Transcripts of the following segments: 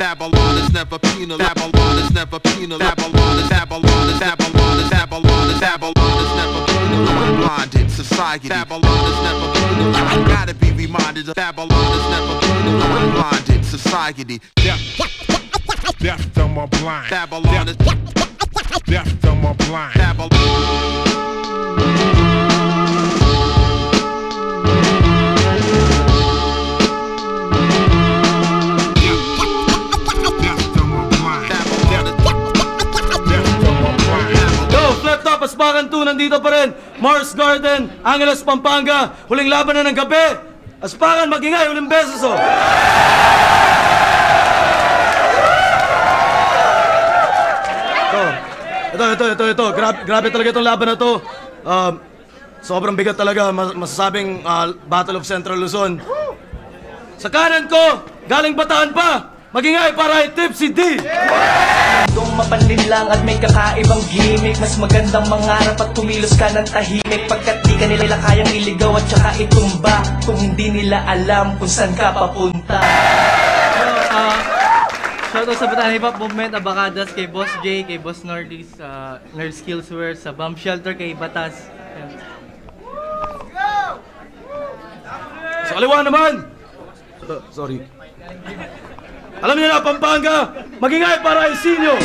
Babylon is never penal. Babylon is never penal. Babylon is Babylon is Babylon is Babylon is Babylon is never penal. Blinded society. Babylon is never penal. I gotta be reminded of Babylon is never penal. Blinded society. Death to my blind. Babylon is death to my blind. Babylon. Aspakan 2, nandito pa rin. Mars Garden, Angeles, Pampanga. Huling laban na ng gabi. Aspakan, magingay, huling beses, oh. Ito. Grabe talaga itong laban na to. Sobrang bigat talaga. Masasabing Battle of Central Luzon. Sa kanan ko, galing Bataan pa. Magingay para kay Tipsy D. Kung mapanlin lang at may kakaibang gimmick, mas magandang mangarap at tumilos ka ng tahimik, pagkat di ka nila kayang iligaw at saka itumba kung hindi nila alam kung saan ka papunta. Shoutout sa Bataan Hip Hop Movement, Abacadas, kay Boss J, kay Boss Nordis, Nerd Skillswear, sa Bomb Shelter, kay Batas. Sa kaliwa naman! Sorry. Alam niyo na, Pampanga, magingay para kay Sinyo.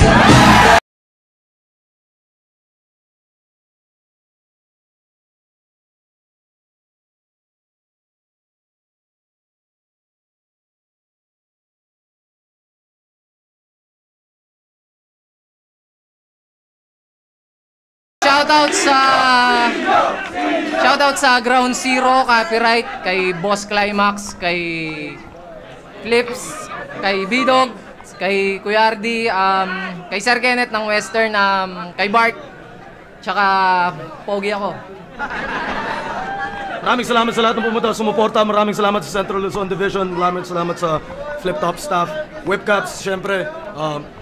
Shoutout sa Ground Zero, Copyright, kay Boss Climax, kay Flips, kay Bidog, kay Kuya Ardi, kay Sir Kenneth ng Western, kay Bart, tsaka pogi ako. Maraming salamat sa lahat ng pumunta, sumuporta. Maraming salamat sa Central Luzon Division. Maraming salamat sa Flip Top staff, Whipcaps, syempre,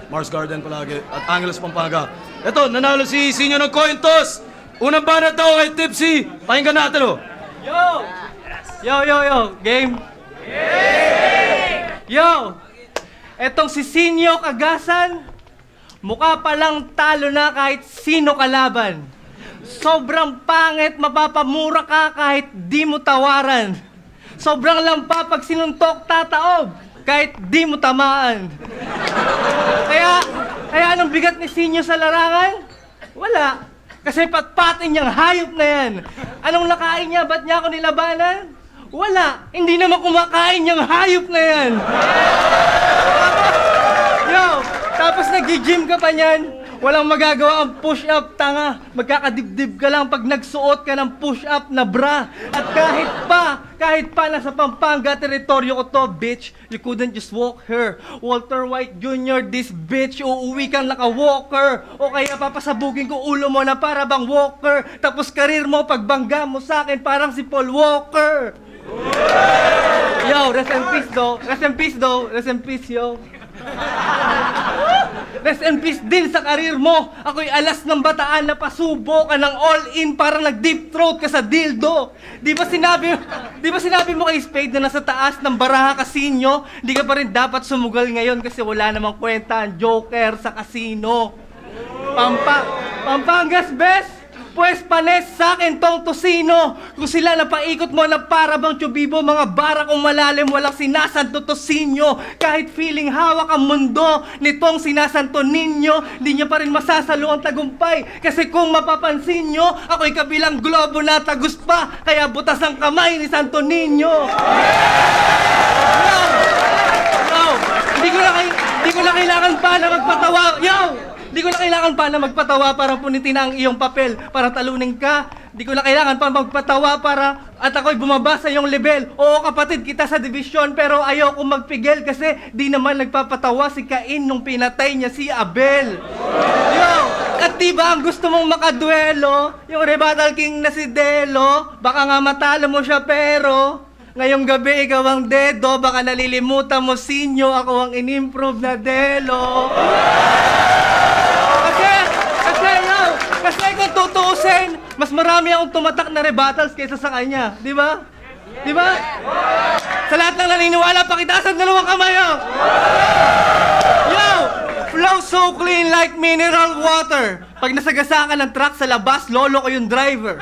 Mars Garden palagi, at Angeles, Pampanga. Ito, nanalo si Sinyo ng coin toss. Unang banat daw kay Tipsy. Pakinggan natin, oh. Yo, game. Yo! Etong si Sinyo Kagasan, mukha palang talo na kahit sino kalaban. Sobrang pangit, mapapamura ka kahit di mo tawaran. Sobrang lampa pag sinuntok tataob, kahit di mo tamaan. Kaya anong bigat ni Sinyo sa larangan? Wala. Kasi patpatin niyang hayop na yan. Anong nakain niya? Ba't niya ako nilabanan? Wala! Hindi naman kumakain yung hayop na yan! Tapos nag-gym ka pa niyan, walang magagawa ang push-up, tanga. Magkakadibdib ka lang pag nagsuot ka ng push-up na bra. At kahit pa nasa Pampanga teritoryo ko to, bitch, you couldn't just walk her. Walter White Jr., this bitch, uuwi kang naka-walker. O kaya papasabugin ko ulo mo na para bang walker. Tapos karir mo, pagbangga mo sa akin, parang si Paul Walker. Yo, rest in peace though. Rest in peace though. Rest in peace, yo. Rest in peace din sa karir mo. Ako'y alas ng Bataan na pasubo ka ng all-in para nag-deep throat ka sa dildo. Di ba sinabi mo kay Spade na nasa taas ng Baraha Casino, di ka pa rin dapat sumugal ngayon kasi wala namang kwenta ang Joker sa casino. Pampangas, best! Pues panes sa akin tong tosino. Kung sila napaikot mo na para bang Chubibo, mga bara kong malalim, walang sinasanto tosinyo. Kahit feeling hawak ang mundo nitong sinasanto ninyo, di nyo pa rin masasalo ang tagumpay. Kasi kung mapapansin nyo, ako'y kabilang globo na tagus pa, kaya butas ang kamay ni Santo Niño. Di ko na kailangan pa na magpatawa. Di ko na kailangan pa na magpatawa para punitin ang iyong papel, para talunin ka. Di ko na kailangan pa magpatawa para at ako'y bumaba sa iyong level. Oo, kapatid kita sa division, pero ayaw kong magpigil kasi di naman nagpapatawa si Cain nung pinatay niya si Abel. Yo! At diba ang gusto mong makaduelo? Yung Rebuttal King na si Delo, baka nga matalo mo siya pero ngayong gabi ikaw ang dedo, baka nalilimutan mo Sinyo, ako ang in-improve na Delo. Kasi kung tutuusin, mas marami akong tumatak na rebuttals kaysa sa kanya. Di ba? Di ba? Sa lahat ng naniniwala, pakitaas ang dalawang kamay, oh! so clean like mineral water. Pag nasagasakan ng truck sa labas, lolo ko yung driver.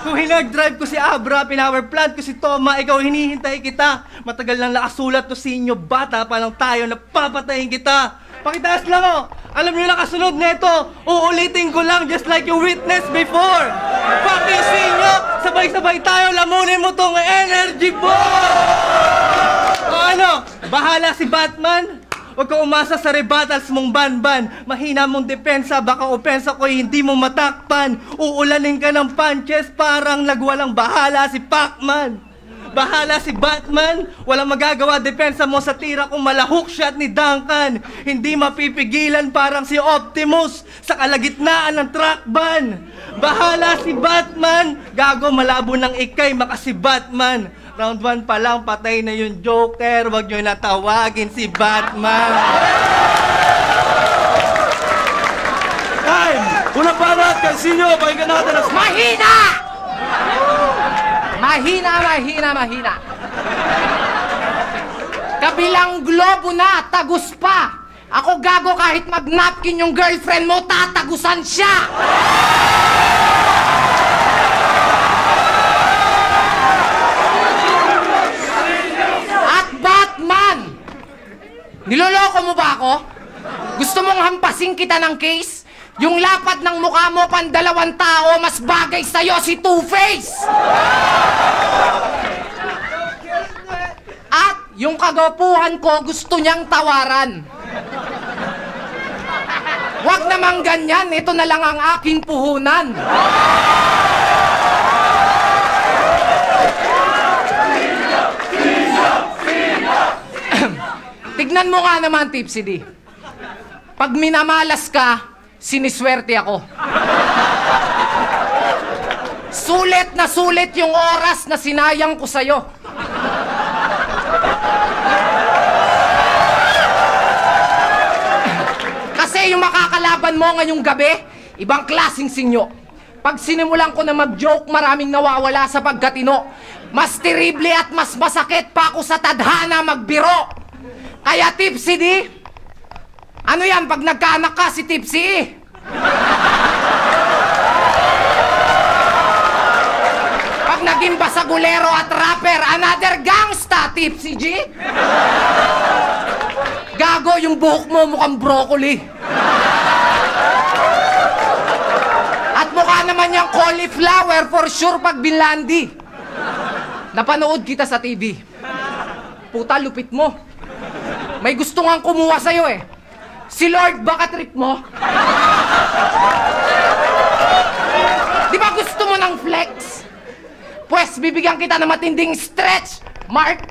Kung hinag-drive ko si Abra, pinower plant ko si Toma, ikaw hinihintay kita. Matagal nang nakasulat to sinyo, bata pa lang tayo na papatayin kita. Pakitaas lang oh. Alam niyo na kasunod nito. Uulitin ko lang just like you witnessed before. Fuck you, sinyo. Sabay-sabay tayo, lamunin mo tong energy ball. O ano, bahala si Batman. Huwag ka umasa sa rebuttals mong ban-ban. Mahina mong depensa, baka opensa ko hindi mo matakpan. Uulanin ka ng punches, parang nagwalang bahala si Pacman. Bahala si Batman, walang magagawa depensa mo sa tira kung malahook shot ni Duncan. Hindi mapipigilan parang si Optimus sa kalagitnaan ng truck ban. Bahala si Batman, gago malabo ng ikay maka si Batman. Round 1 pa lang, patay na yung Joker, wag nyo natawagin si Batman. Time! Unang banat, Kansinyo, pakinggan natin ang... Mahina! Mahina. Kabilang globo na, tagus pa. Ako gago kahit mag-napkin yung girlfriend mo, tatagusan siya. At Batman, niloloko mo ba ako? Gusto mong hampasin kita ng case? Yung lapad ng mukha mo pandalawang tao, mas bagay sa'yo si Two-Face! At yung kagapuhan ko, gusto niyang tawaran. Huwag namang ganyan, ito na lang ang aking puhunan. Tignan mo nga naman, Tipsy D. Pag minamalas ka, siniswerte ako. Sulit na sulit yung oras na sinayang ko sa'yo. Kasi yung makakalaban mo ngayong gabi, ibang klaseng sinyo. Pag sinimulan ko na mag-joke, maraming nawawala sa pagkatino. Mas terrible at mas masakit pa ako sa tadhana magbiro. Kaya Tipsy D, ano yan, pag nagkaanak ka si Tipsy? Pag naging basagulero at rapper, another gangsta, Tipsy G? Gago, yung buhok mo mukhang broccoli. At mukha naman yung cauliflower for sure pag binlandi. Napanood kita sa TV. Puta, lupit mo. May gusto nga kumuha sa'yo eh. Si Lord, baka trip mo? Di ba gusto mo ng flex? Pwes, bibigyan kita ng matinding stretch, Mark.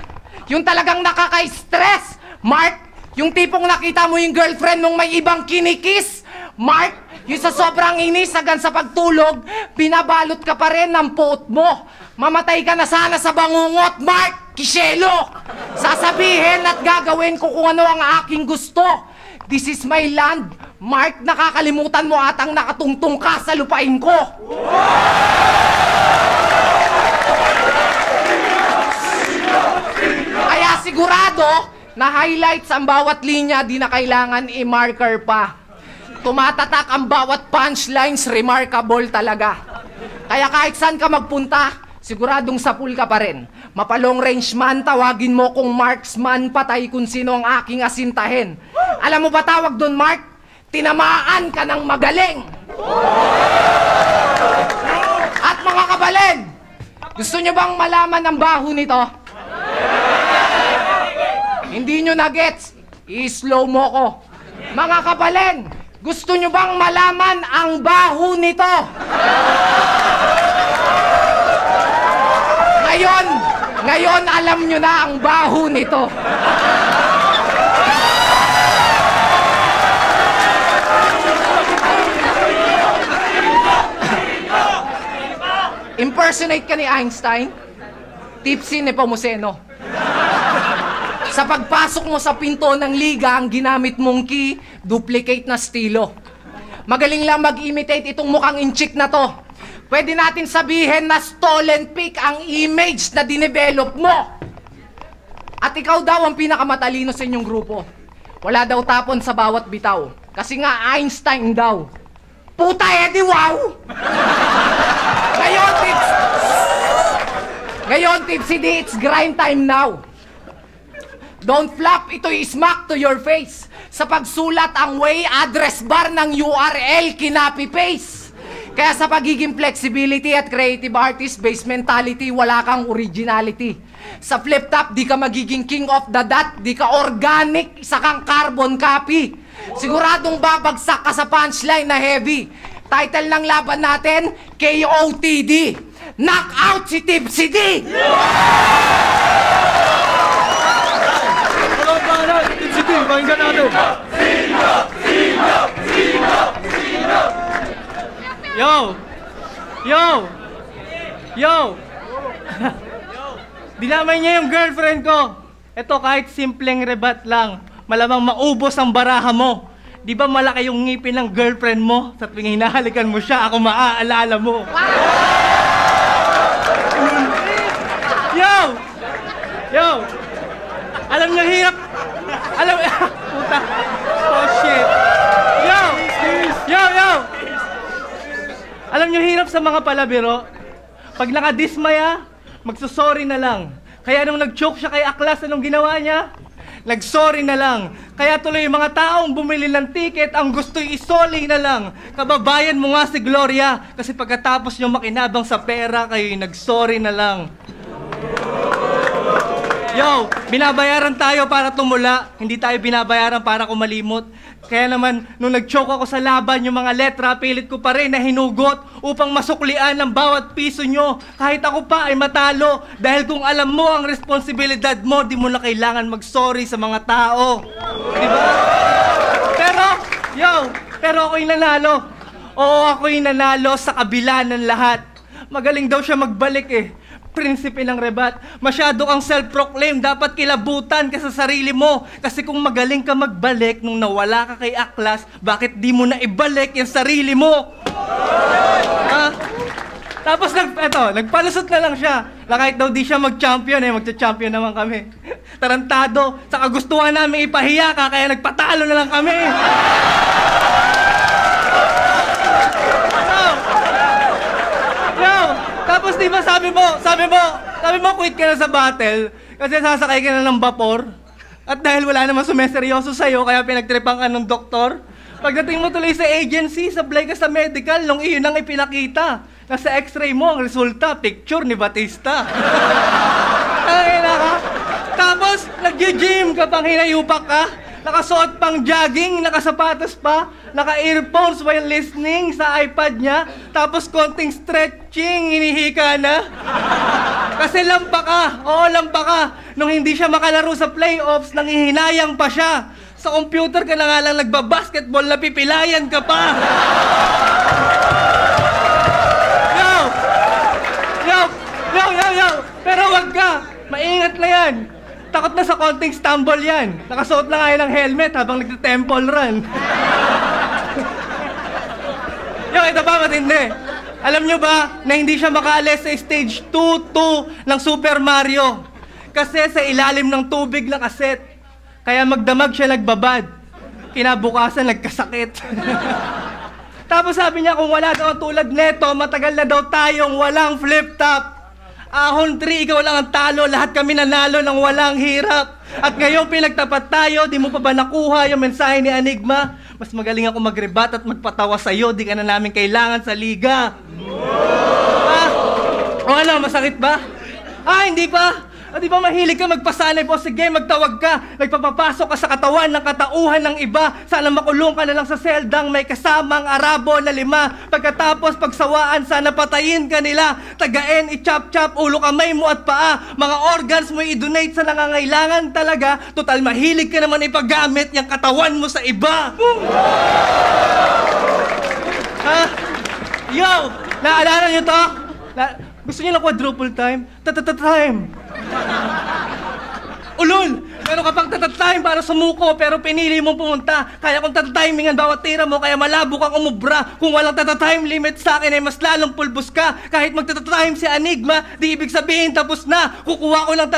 Yung talagang nakaka-stress, Mark. Yung tipong nakita mo yung girlfriend mong may ibang kinikis, Mark. Yung sa sobrang inis hanggang sa pagtulog, binabalot ka pa rin ng puot mo. Mamatay ka na sana sa bangungot, Mark. Kishelo. Sasabihin at gagawin ko kung ano ang aking gusto. This is my land. Mark, nakakalimutan mo atang nakatungtong ka sa lupain ko. Kaya sigurado na highlights ang bawat linya, di na kailangan i-marker pa. Tumatatak ang bawat punchlines, remarkable talaga. Kaya kahit saan ka magpunta, siguradong sapul ka pa rin. Mapalong range man, tawagin mo kung marksman, patay kung sino ang aking asintahin. Alam mo ba tawag doon, Mark? Tinamaan ka ng magaling! At mga kabalin, gusto nyo bang malaman ang baho nito? Hindi nyo na-gets, i-slow mo ko. Mga kabalin, gusto nyo bang malaman ang baho nito? Ngayon alam nyo na ang baho nito. Impersonate ka ni Einstein? Tipsy Nepomuceno. Sa pagpasok mo sa pinto ng liga, ang ginamit mong key, duplicate na estilo. Magaling lang mag-imitate itong mukhang inchik na to. Pwede natin sabihin na stolen pic ang image na dinevelop mo. At ikaw daw ang pinakamatalino sa inyong grupo. Wala daw tapon sa bawat bitaw. Kasi nga Einstein daw. Puta Eddie, wow! Ngayon, Tipsy D, it's grind time now. Don't flap, ito'y smack to your face. Sa pagsulat ang way, address bar ng URL, kinapi-paste. Kaya sa pagiging flexibility at creative artist, base mentality, wala kang originality. Sa flip top, di ka magiging king of the dot, di ka organic, isa kang carbon copy. Siguradong babagsak ka sa punchline na heavy. Title ng laban natin, KOTD. Knockout si Tipsy D! Hello, mga Tipsy D, pakinggan natin. Yo! Yo! Yo! Dinamay niya yung girlfriend ko. Ito kahit simpleng rebat lang, malamang maubos ang baraha mo. Di ba malaki yung ngipin ng girlfriend mo? Sa tuwing hinahalikan mo siya, ako maaalala mo. Yo! Yo! Alam niyo hirap. Puta. Oh shit. Yo! Yo! Yo! Alam niyo hirap sa mga palabiro. Pag nakadismaya, magsusorry na lang. Kaya nung nag-choke siya kay Aklas, anong ginawa niya? Nag-sorry na lang. Kaya tuloy yung mga taong bumili ng ticket, ang gusto'y isoli na lang. Kababayan mo nga si Gloria. Kasi pagkatapos nyo makinabang sa pera, kayo'y nag-sorry na lang. Yo, binabayaran tayo para tumula. Hindi tayo binabayaran para kumalimot. Kaya naman, nung nag-choke ako sa laban, yung mga letra, pilit ko pa rin na hinugot upang masuklian ang bawat piso nyo. Kahit ako pa ay matalo. Dahil kung alam mo ang responsibilidad mo, di mo na kailangan mag-sorry sa mga tao. Diba? Pero ako'y nanalo. Oo, ako'y nanalo sa kabila ng lahat. Magaling daw siya magbalik eh. Prinsipe ng rebat. Masyado kang self-proclaim. Dapat kilabutan ka sa sarili mo. Kasi kung magaling ka magbalik nung nawala ka kay Aklas, bakit di mo na ibalik yung sarili mo? Ha? Tapos nagpalusot na lang siya. Na kahit daw di siya mag-champion magcha-champion naman kami. Tarantado. Sa kagustuhan namin ipahiya ka, kaya nagpatalo na lang kami. Tapos di ba sabi mo quit ka na sa battle kasi sasakay ka na ng vapor at dahil wala naman sumeseryoso sa'yo kaya pinagtripan ka ng doktor. Pagdating mo tuloy sa agency, sablay ka sa medical nung iyon ang ipinakita. Nasa x-ray mo ang resulta, picture ni Batista. Tapos nag-gym ka pang hinayupak ka. Nakasuot pang jogging, nakasapatos pa, naka-earphones while listening sa iPad niya, tapos konting stretching, hinihika na. Kasi lampa ka, lampa ka. Nung hindi siya makalaro sa playoffs, nanghihinayang pa siya. Sa computer ka na nga lang nagbabasketball, napipilayan ka pa. Yo! Pero wag ka, maingat na yan. Takot na sa konting stumble yan. Nakasuot na nga yan ng helmet habang nagte-temple run. Yo, ito ba matindi? Alam nyo ba na hindi siya makaalis sa stage 2 ng Super Mario? Kasi sa ilalim ng tubig na kaset. Kaya magdamag siya nagbabad. Kinabukasan nagkasakit. Tapos sabi niya kung wala daw tulad neto, matagal na daw tayong walang flip-top. Ahon 3, ikaw lang ang talo, lahat kami nanalo ng walang hirap. At ngayon pinagtapat tayo, di mo pa ba nakuha yung mensahe ni Enigma? Mas magaling ako magrebat at magpatawa sa'yo, di ka na namin kailangan sa liga. O ano, masakit ba? Hindi pa. Di ba mahilig ka magpasanay po? Sige, magtawag ka. Nagpapapasok ka sa katawan ng katauhan ng iba. Sana makulong ka na lang sa seldang may kasamang Arabo na 5. Pagkatapos pagsawaan, sana patayin ka nila. Tagain, i-chop-chop, ulo, kamay mo at paa. Mga organs mo i-donate sa nangangailangan talaga. Total mahilig ka naman ipagamit yung katawan mo sa iba. Yo! Naalala nyo to? Gusto niyo ng quadruple time? Time! Ulol! Meron ka pang tatatime para sumuko pero pinili mong pumunta. Kaya kung tatatimingan bawat tira mo, kaya malabo kang umubra. Kung walang tatatime limit sa akin ay mas lalong pulbos ka. Kahit magtatatime si Enigma, di ibig sabihin tapos na. Kukuha ko ng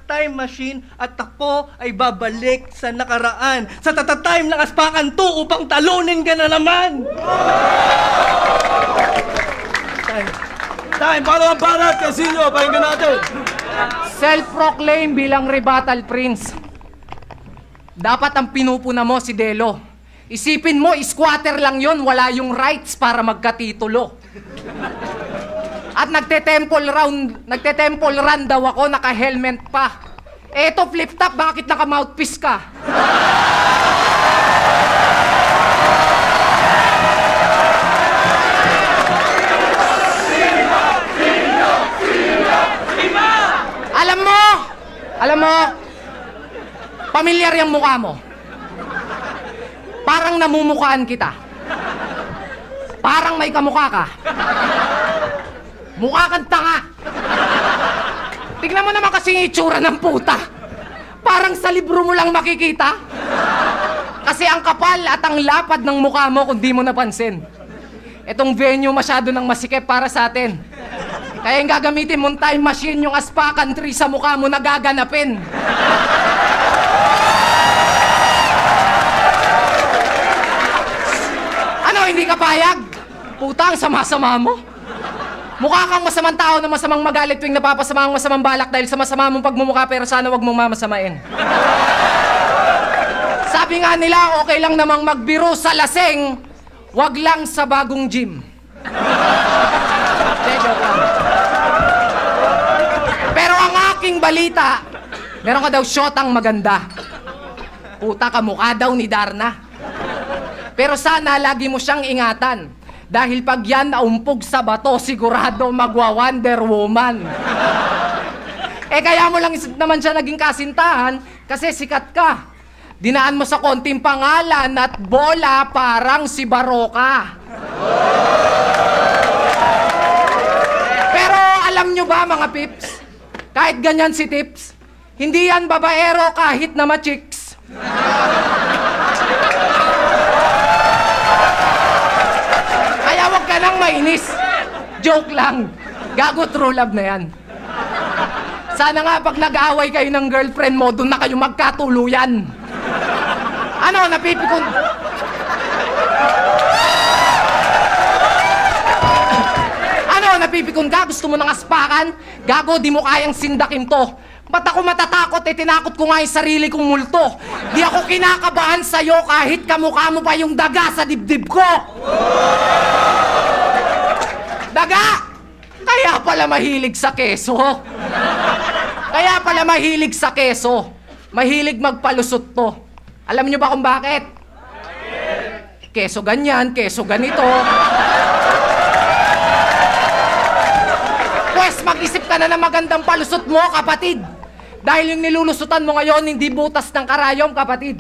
time machine at ako ay babalik sa nakaraan. Sa tatatime ng Aspakan 2 upang talunin ka na naman. Time, paano ang banat? Casillo, pakinggan natin. Self-proclaim bilang rebuttal prince. Dapat ang pinupuna mo si Delo. Isipin mo, squatter lang yon, wala yung rights para magkatitulo. At nagte-temple run daw ako, naka-helmet pa. Eto, flip-top, bakit naka-mouthpiece ka? Alam mo, pamilyar yung mukha mo. Parang namumukhaan kita. Parang may kamukha ka. Mukha kang tanga. Tignan mo naman kasi yung itsura ng puta. Parang sa libro mo lang makikita. Kasi ang kapal at ang lapad ng mukha mo kung di mo napansin. Itong venue masyado nang masikip para sa atin. Kaya yung gagamitin mong time machine, yung Aspakan 3 sa mukha mo na gaganapin. Ano, hindi ka payag? Putang, sama-sama mo. Mukha kang masamang tao na masamang magalit tuwing napapasama ang masamang balak dahil sa masama mong pagmumukha pero sana wag mong mamasamain. Sabi nga nila, okay lang namang magbiro sa laseng, wag lang sa bagong gym. Joke lang. Pero ang aking balita, meron ka daw shotang maganda. Puta, kamukha daw ni Darna. Pero sana lagi mo siyang ingatan. Dahil pag yan naumpog sa bato, sigurado magwa-Wonder Woman. Kaya mo lang naman siya naging kasintahan kasi sikat ka. Dinaan mo sa konting pangalan at bola parang si Baroka. Pero alam nyo ba mga pips, kahit ganyan si Tips, hindi yan babaero kahit na ma-chicks. Kaya wag ka nang mainis. Joke lang. Gago, true love na yan. Sana nga pag nag-aaway kayo ng girlfriend mo, doon na kayo magkatuluyan. Ano, napipikon... Napipikon ka? Gusto mo ng aspakan? Gago, di mo kayang sindakin to. Ba't ako matatakot? Tinakot ko nga yung sarili kong multo. Di ako kinakabahan sa'yo kahit kamukha mo pa yung daga sa dibdib ko. Daga! Kaya pala mahilig sa keso. Kaya pala mahilig sa keso. Mahilig magpalusot to. Alam niyo ba kung bakit? Keso ganyan, keso ganito. Pwes, mag-isip ka na ng magandang palusot mo, kapatid. Dahil yung nilulusutan mo ngayon, hindi butas ng karayom, kapatid.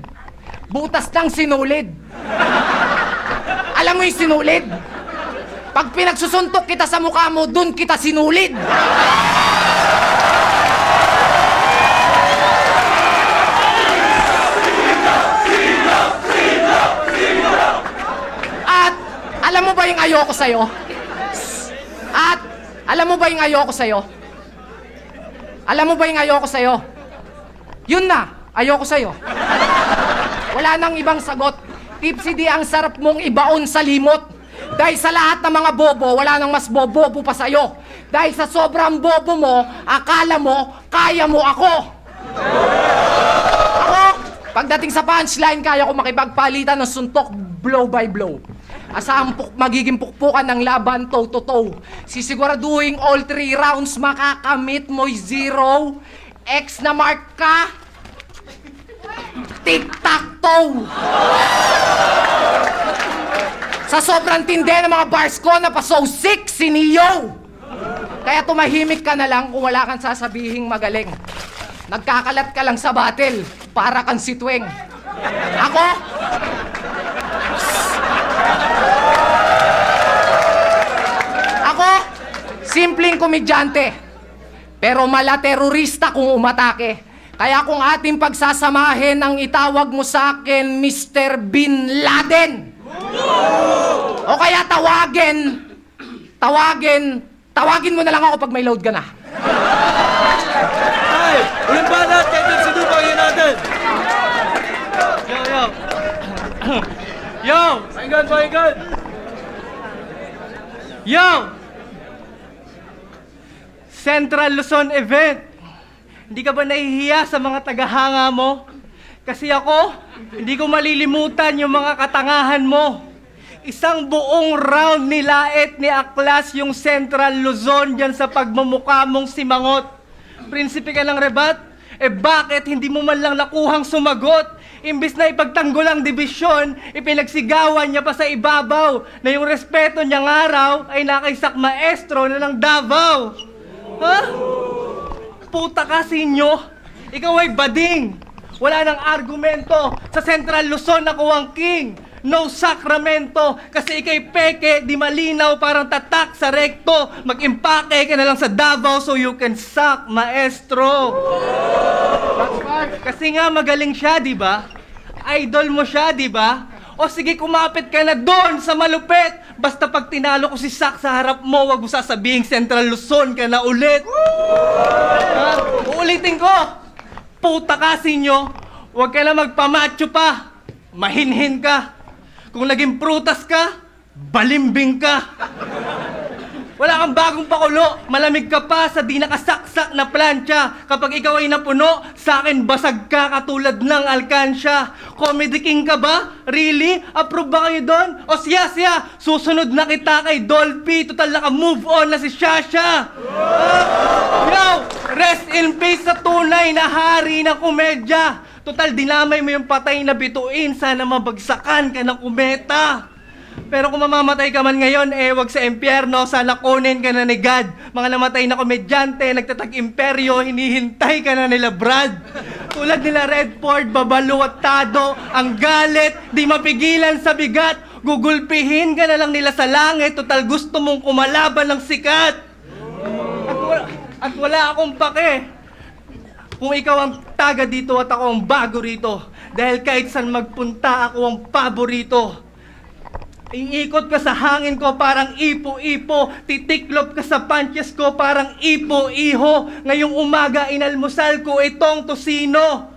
Butas ng sinulid. Alam mo yung sinulid? Pag pinagsusuntok kita sa mukha mo, dun kita sinulid. At, alam mo ba yung ayoko sa'yo? Alam mo ba yung ayoko sa'yo? Alam mo ba yung ayoko sa'yo? Yun na, ayoko sa'yo. Wala nang ibang sagot. Tipsy D, ang sarap mong ibaon sa limot. Dahil sa lahat ng mga bobo, wala nang mas bobo pa sa'yo. Dahil sa sobrang bobo mo, akala mo, kaya mo ako. Ako, pagdating sa punchline, kaya ko makipagpalitan ng suntok blow by blow. Asang magiging pukpukan ng laban toe-to-toe. Sisiguraduhin all 3 rounds makakamit mo'y 0. X na mark ka. Tic-tac-toe. Sa sobrang tindi ng mga bars ko, napaso sick si Neo. Kaya tumahimik ka na lang kung wala kang sasabihing magaling. Nagkakalat ka lang sa battle para kang si Tweng. Ako, simpleng komedyante. Pero mala terorista kung umatake. Kaya kung ating pagsasamahin ang itawag mo sa akin, Mr. Bin Laden. O kaya tawagin mo na lang ako pag may load ka na. Ay! Uling banat! Kahit yung sinupangin natin! Yo! Yo! Pakinggan! Yo! Central Luzon event. Hindi ka ba nahihiya sa mga tagahanga mo? Kasi ako, hindi ko malilimutan yung mga katangahan mo. Isang buong round nilait ni Aklas yung Central Luzon dyan sa pagmumukha mong simangot. Prinsipe ka ng rebat? Bakit hindi mo man lang nakuhang sumagot? Imbis na ipagtanggol ang dibisyon, ipinagsigawan niya pa sa ibabaw na yung respeto niyang araw ay nakaisak maestro na ng Davao. Ha? Puta ka, Sinyo! Ikaw ay bading! Wala nang argumento! Sa Central Luzon ako ang king! No sakramento! Kasi ikay peke, di malinaw, parang tatak sa rekto! Mag-impake ka na lang sa Davao so you can suck, maestro! Kasi nga magaling siya, di ba? Idol mo siya, di ba? O sige, kumapit ka na doon sa malupit! Basta pag tinalo ko si Sak sa harap mo, wag mo sasabihing Central Luzon ka na ulit! Uulitin ko! Puta ka, Sinyo! Huwag ka na magpamacho pa! Mahinhin ka! Kung naging prutas ka, balimbing ka! Wala kang bagong pakulo, malamig ka pa sa di nakasaksak na plancha. Kapag ikaw ay napuno, sa akin basag ka katulad ng alkansya. Comedy king ka ba? Really? Approve ba kayo doon? O siya, susunod na kita kay Dolphy. Total naka-move on na si Shasha. Yo, rest in peace sa tunay na hari ng komedya. Total, dinamay mo yung patay na bituin. Sana mabagsakan ka ng kometa. Pero kung mamamatay ka man ngayon, wag sa impyerno, sana kunin ka na ni God. Mga namatay na komedyante, nagtatag-imperyo, hinihintay ka na nila Brad. Tulad nila Redford, Babalo at Tado, ang galit, di mapigilan sa bigat. Gugulpihin ka na lang nila sa langit, total gusto mong kumalaban ng sikat. At wala akong pake. Kung ikaw ang taga dito at ako ang bago rito. Dahil kahit saan magpunta, ako ang paborito. Iikot ka sa hangin ko parang ipo-ipo. Titiklop ka sa punches ko parang ipo-iho. Ngayong umaga inalmusal ko itong tosino.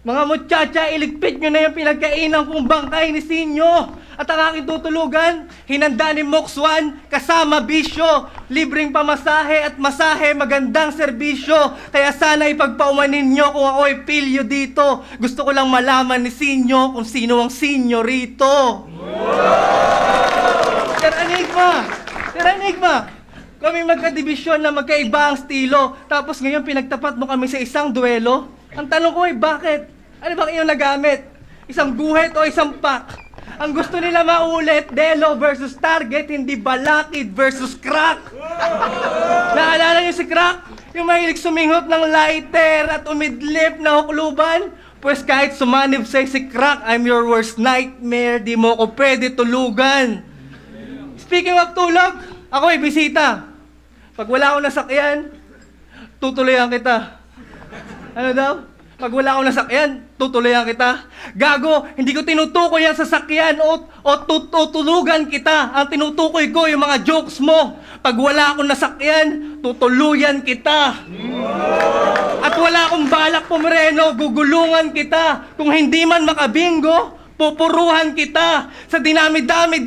Mga muchacha, iligpit nyo na yung pinagkainan kong bangkay ni Sinyo. At ang aking tutulugan, hinanda ni Moxwan kasama bisyo. Libreng pamasahe at masahe, magandang serbisyo. Kaya sana ipagpaumanin nyo kung ako ay pilyo dito. Gusto ko lang malaman ni Sinyo kung sino ang Sinyo rito. Sir Enigma, kami magkadibisyon na magkaiba ang estilo. Tapos ngayon pinagtapat mo kami sa isang duelo. Ang tanong ko ay bakit? Ano bang iyong nagamit? Isang guhit o isang pack? Ang gusto nila maulit, Delo versus Target, hindi Balakid versus Crack. Naalala niyo si Crack? Yung mahilig suminghot ng lighter at umidlip na hukluban? Pues kahit sumanib sa'yo si Crack, I'm your worst nightmare, di mo ko pwede tulugan. Speaking of tulog, ako ay bisita. Pag wala akong nasakyan, tutuloyan kita. Ano daw? Pag wala akong nasakyan, tutuloyan kita. Gago, hindi ko tinutukoy ang sasakyan o tutulugan kita. Ang tinutukoy ko yung mga jokes mo. Pag wala akong nasakyan, tutuluyan kita. At wala akong balak pumreno, gugulungan kita. Kung hindi man makabingo, pupuruhan kita. Sa dinami-dami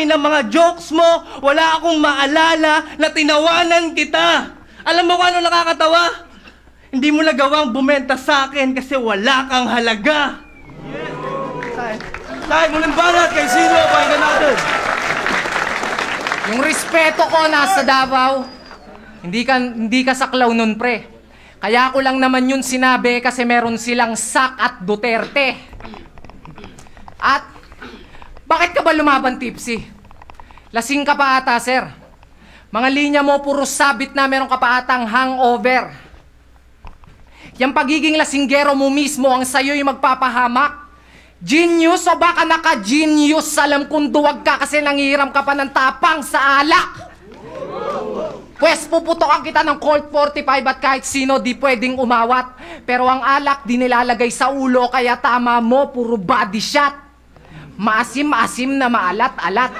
ng mga jokes mo, wala akong maalala na tinawanan kita. Alam mo kung ano nakakatawa? Hindi mo nagawang bumenta sa akin kasi wala kang halaga. Dahil muling banat kay Sino, pakinggan natin. Yung respeto ko nasa Davao, hindi ka saklaw nun, pre. Kaya ko lang naman yun sinabi kasi meron silang Sak at Duterte. At bakit ka ba lumaban, Tipsy? Lasing ka pa ata, sir. Mga linya mo puro sabit na meron ka pa atang hangover. Yung pagiging lasinggero mo mismo ang sayo yung magpapahamak. Genius o baka naka-genius? Alam kong duwag ka kasi nangihiram ka pa ng tapang sa alak. Pwes puputokan kita ng Colt 45 at kahit sino di pwedeng umawat. Pero ang alak di nilalagay sa ulo kaya tama mo, puro body shot. Maasim-asim na maalat-alat.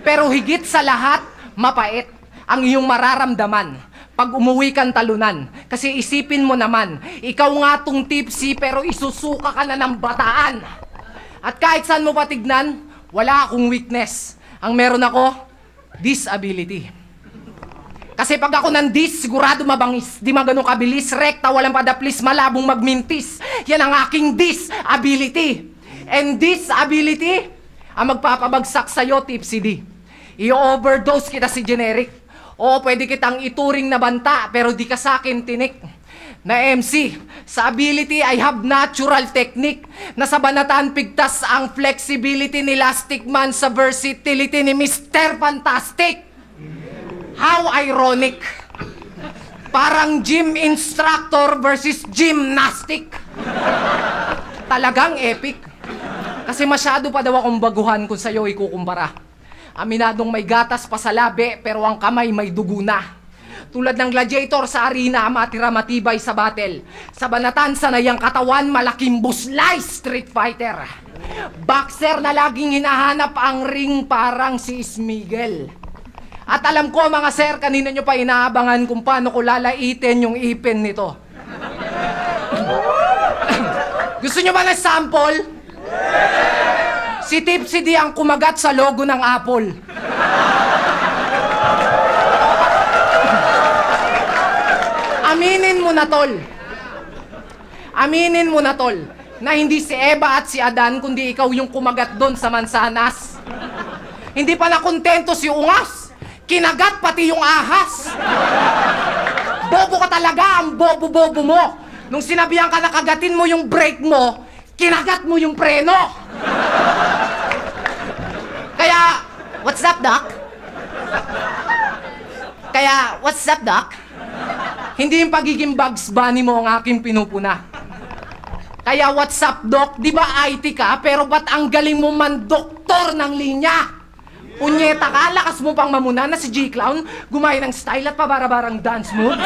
Pero higit sa lahat, mapait ang iyong mararamdaman pag umuwi kang talunan. Kasi isipin mo naman, ikaw nga tong tipsy pero isusuka ka na ng bataan. At kahit saan mo patignan, wala akong weakness. Ang meron ako, disability. Kasi pag ako nandis, sigurado mabangis. Di magano kabilis, rekta, walang padaplis, malabong magmintis. Yan ang aking disability. And disability, ang magpapabagsak sa'yo, Tipsy D. I-overdose kita si generic. O pwede kitang ituring na banta, pero di ka sa'kin tinik. Na MC, sa ability, I have natural technique. Nasa banatan pigtas ang flexibility ni Elastic Man sa versatility ni Mr. Fantastic. How ironic. Parang gym instructor versus gymnastic. Talagang epic. Kasi masyado pa daw akong baguhan kung sa'yo ikukumpara. Aminadong may gatas pa sa labi, pero ang kamay may dugo na. Tulad ng gladiator sa arena, matira matibay sa battle. Sa banatan, sanayang katawan, malaking buslay, street fighter. Boxer na laging hinahanap ang ring parang si Smigel. At alam ko mga sir, kanina nyo pa inaabangan kung paano ko lalaitin yung ipin nito. Gusto nyo ba ng sample? Si Tipsy D ang kumagat sa logo ng Apple. Aminin mo na, tol. Aminin mo na, tol, na hindi si Eva at si Adan, kundi ikaw yung kumagat doon sa mansanas. Hindi pa nakontento si Ungas. Kinagat pati yung ahas. Bobo ka talaga, ang bobo-bobo mo. Nung sinabihan ka na kagatin mo yung brake mo, kinagat mo yung preno. Kaya, what's up, Doc? Kaya, what's up, Doc? Hindi yung pagiging Bugs Bunny mo ang aking pinupuna. Kaya what's up, Doc? Di ba IT ka? Pero ba't ang galing mo man doktor ng linya? Punyeta ka, lakas mo pang mamuna na si G-Clown gumaya ng style at pabarabarang dance moves.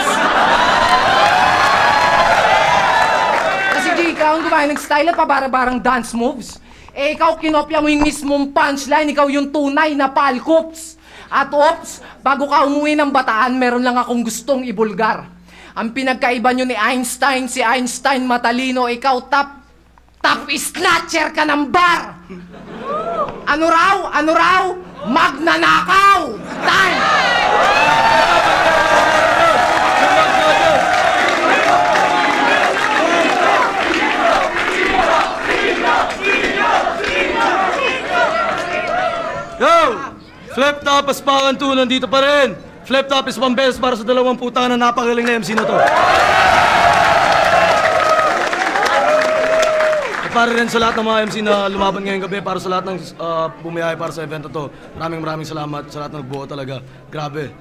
Na si G-Clown gumaya ng style at pabarabarang dance moves. Eh ikaw kinopya mo yung mismong punchline, ikaw yung tunay na palkops. At ops, bago ka umuwi ng Bataan, meron lang akong gustong ibulgar. Ang pinagkaiba nyo ni Einstein, si Einstein matalino, ikaw top snatcher ka ng bar. Ano raw? Ano raw? Magnanakaw! Time! Yo! Flip Top, Aspakan 2, nandito pa rin. Flip Top is pambeses para sa 20 putang na napagaling na MC na to. At para rin sa lahat ng mga MC na lumaban ngayong gabi, para sa lahat ng bumiyahe para sa event na to. Maraming salamat sa lahat ng nagbuo talaga. Grabe.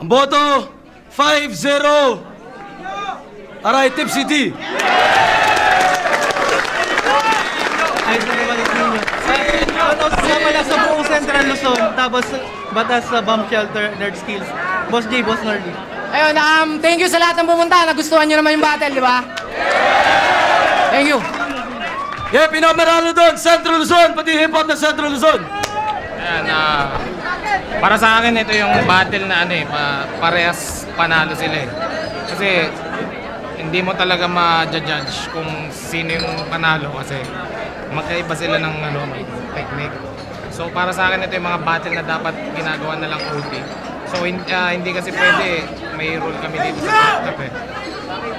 Ang boto, 5-0. Aray, Tipsy D. Ayos na balik ninyo. Wala sa buong Central Luzon, tapos batas sa bomb shelter, nerd skills. Boss J, Boss Nerdy. Ayun, thank you sa lahat ng pumunta. Nagustuhan nyo naman yung battle, di ba? Thank you. Yeah, pinamaralo doon, Central Luzon, pati hip-hop na Central Luzon. Ayan, para sa akin ito yung battle na parehas panalo sila eh. Kasi hindi mo talaga ma-judge kung sino yung panalo kasi magkaiba sila ng technique. So para sa akin ito yung mga battle na dapat ginagawa na lang OT. So hindi kasi pwede, may rule kami dito sa top eh.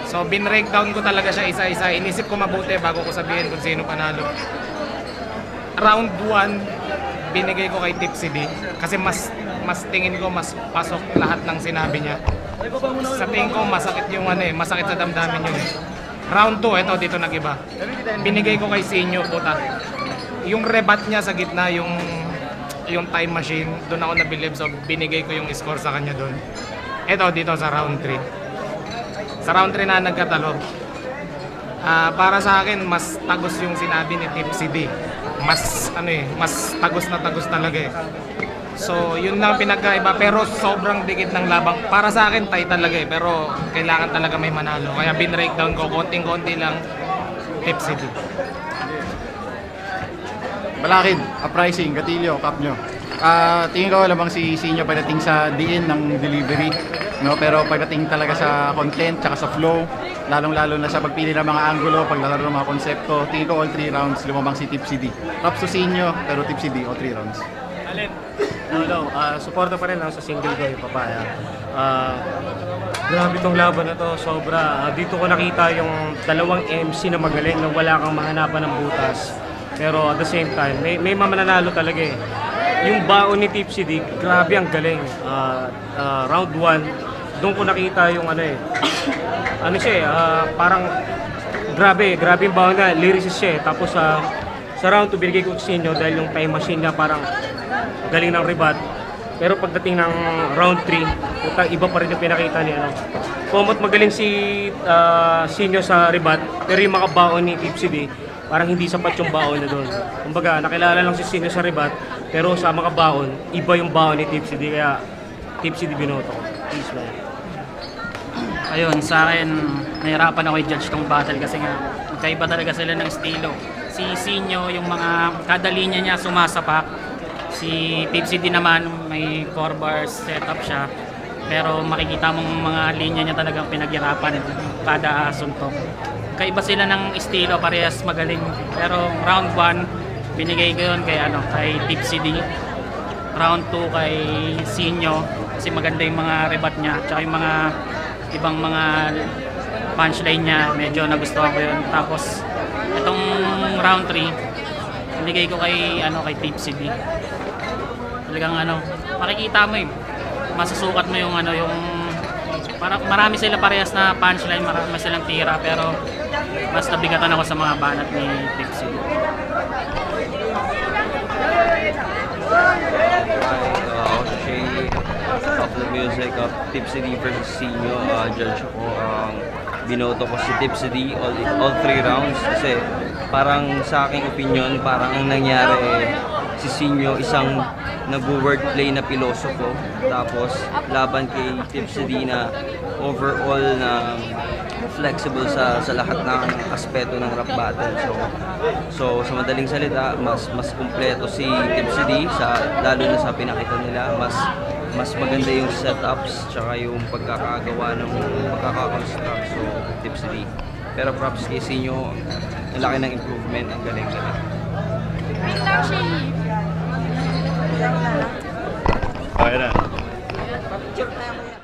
So bin-breakdown ko talaga siya isa-isa. Inisip ko mabuti bago ko sabihin kung sino panalo. Round 1, binigay ko kay Tipsy D kasi mas tingin ko mas pasok lahat ng sinabi niya. Sa tingin ko masakit yung masakit sa damdamin yun eh. Round 2, ito dito nag-iba. Binigay ko kay Sinyo, puta. Yung rebat niya sa gitna, yung time machine, doon ako nabilib. So binigay ko yung score sa kanya doon. Ito dito sa round 3. Sa round 3 na nagkatalo. Para sa akin, mas tagos yung sinabi ni Tipsy D. Mas tagos na tagos talaga eh. So, yun lang pinagkaiba. Pero sobrang dikit ng labang. Para sa akin, tie talaga eh. Pero kailangan talaga may manalo. Kaya bin-breakdown ko, konting-konti lang, Tipsy D. Balakid, Uprising, Gatillo, Cup nyo. Tingin ko lamang si Sinyo pagdating sa diin ng delivery, no? Pero pagdating talaga sa content tsaka sa flow, lalong-lalo na sa pagpili ng mga angulo, paglalaro ng mga konsepto, tingin ko all 3 rounds lumabang si Tipsy D. Props to Sinyo, pero Tipsy D all 3 rounds. Alin? Suporta pa rin sa single ko yung Papaya. Grabe tong laban na to, sobra. Dito ko nakita yung dalawang MC na magaling na wala kang mahanapan ng butas. Pero at the same time, may mananalo talaga eh. Yung baon ni Tipsy D, grabe ang galing. Round 1, doon ko nakita yung ano siya eh, parang grabe yung baon na, lyricist siya eh. Tapos sa round 2, binigay ko sa inyo dahil yung time machine niya parang galing ng ribat. Pero pagdating ng round 3, iba pa rin yung pinakita ni Pomot magaling si Sinyo sa ribat, pero yung mga baon ni Tipsy D, parang hindi sapat yung baon na doon. Kumbaga, nakilala lang si Sinyo sa ribat, pero sa mga baon, iba yung baon ni Tipsy D, kaya Tipsy D binoto ko. Peace, man. Ayun, sa akin, nahirapan ako i-judge tong battle kasi nga, magkaiba talaga sila ng estilo. Si Sinyo, yung mga kada linya niya sumasapak. Si Tipsy D naman, may 4 bars setup siya. Pero makikita mong mga linya niya talagang pinaghirapan kada suntok. Kaiba sila ng estilo, parehas magaling. Pero round 1, binigay ko yun kay Tipsy D. Round 2 kay Sinyo kasi maganda yung mga rebat niya. Tsaka yung mga ibang mga punchline niya, medyo nagustuhan ko yun. Tapos itong round 3, binigay ko kay Tipsy D. Talagang makikita mo masusukat mo yung marami sila parehas na punchline, marami silang tira, pero mas nabigatan ako sa mga banat ni Tipsy. Of the music of Tipsy D versus Sinyo, judge ako, binoto ko si Tipsy D all 3 rounds kasi parang sa aking opinion, parang ang nangyari si Sinyo isang nag-wordplay na pilosofo, tapos laban kay Tipsy D na overall na flexible sa lahat ng aspeto ng rap battle. So sa madaling salita, mas kumpleto si Tipsy D lalo na sa pinakita nila, mas maganda yung setups tsaka yung pagkakagawa ng pagkakakonstruct. So Tipsy D. Pero props kay Sinyo, ang laki ng improvement, ang galing. Okay na.